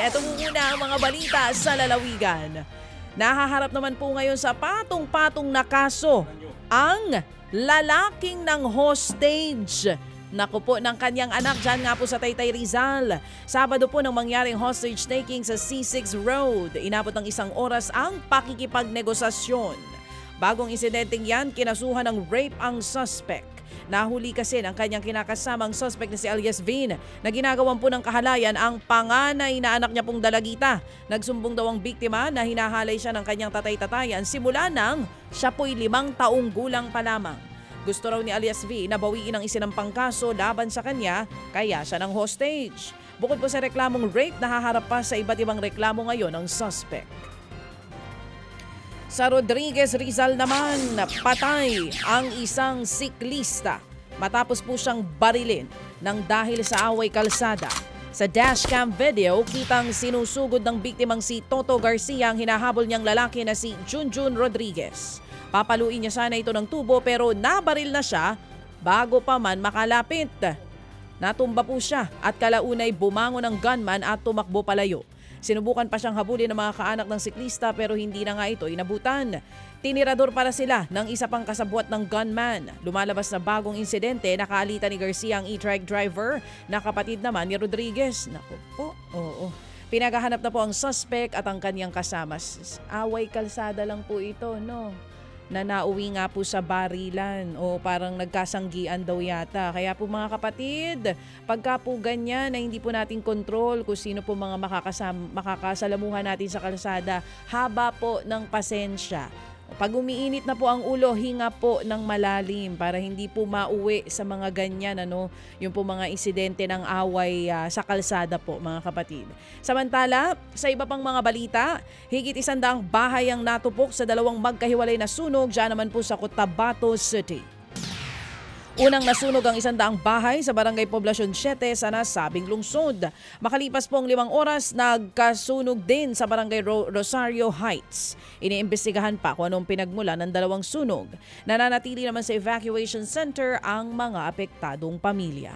Ito muna ang mga balita sa lalawigan. Nahaharap naman po ngayon sa patong-patong na kaso ang lalaking ng hostage. Naku po ng kanyang anak dyan nga po sa Taytay Rizal. Sabado po nang mangyaring hostage taking sa C6 Road. Inabot ng 1 oras ang pakikipagnegosasyon. Bagong insidenteng yan, kinasuhan ng rape ang suspect. Nahuli kasi ng kanyang kinakasamang suspect na si Elias Vin na ginagawan po ng kahalayan ang panganay na anak niya pong dalagita. Nagsumbong daw ang biktima na hinahalay siya ng kanyang tatay-tatayan simula nang siya po'y 5 taong gulang pa lamang. Gusto raw ni Elias V na bawiin ang isinampang kaso laban sa kanya kaya siya ng hostage. Bukod po sa reklamong rape, nahaharap pa sa iba't ibang reklamo ngayon ang suspect. Sa Rodriguez Rizal naman, patay ang isang siklista matapos po siyang barilin ng dahil sa away kalsada. Sa dashcam video, kitang sinusugod ng biktimang si Toto Garcia ang hinahabol niyang lalaki na si Junjun Rodriguez. Papaluin niya sana ito ng tubo pero nabaril na siya bago pa man makalapit. Natumba po siya at kalaunay bumangon ang gunman at tumakbo palayo. Sinubukan pa siyang habulin ng mga kaanak ng siklista pero hindi na nga ito inabutan. Tinirador para sila ng isa pang kasabwat ng gunman. Lumalabas na bagong insidente, nakaalitan ni Garcia ang e-trike driver na kapatid naman ni Rodriguez. Naku po, oo. Pinaghahanap na po ang suspect at ang kanyang kasama. Away kalsada lang po ito, no? Na nauwi nga po sa barilan o parang nagkasanggian daw yata. Kaya po mga kapatid, pagka po ganyan na hindi po natin control kung sino po mga makakasalamuhan natin sa kalsada, haba po ng pasensya. Pag umiinit na po ang ulo, hinga po ng malalim para hindi po mauwi sa mga ganyan, yung po mga insidente ng away sa kalsada po mga kapatid. Samantala, sa iba pang mga balita, higit 100 bahay ang natupok sa 2 magkahiwalay na sunog dyan naman po sa Cotabato City. Unang nasunog ang 100 bahay sa Barangay Poblacion 7 sa nasabing lungsod. Makalipas pong 5 oras, nagkasunog din sa Barangay Rosario Heights. Iniimbestigahan pa kung anong pinagmula ng 2 sunog. Nananatili naman sa evacuation center ang mga apektadong pamilya.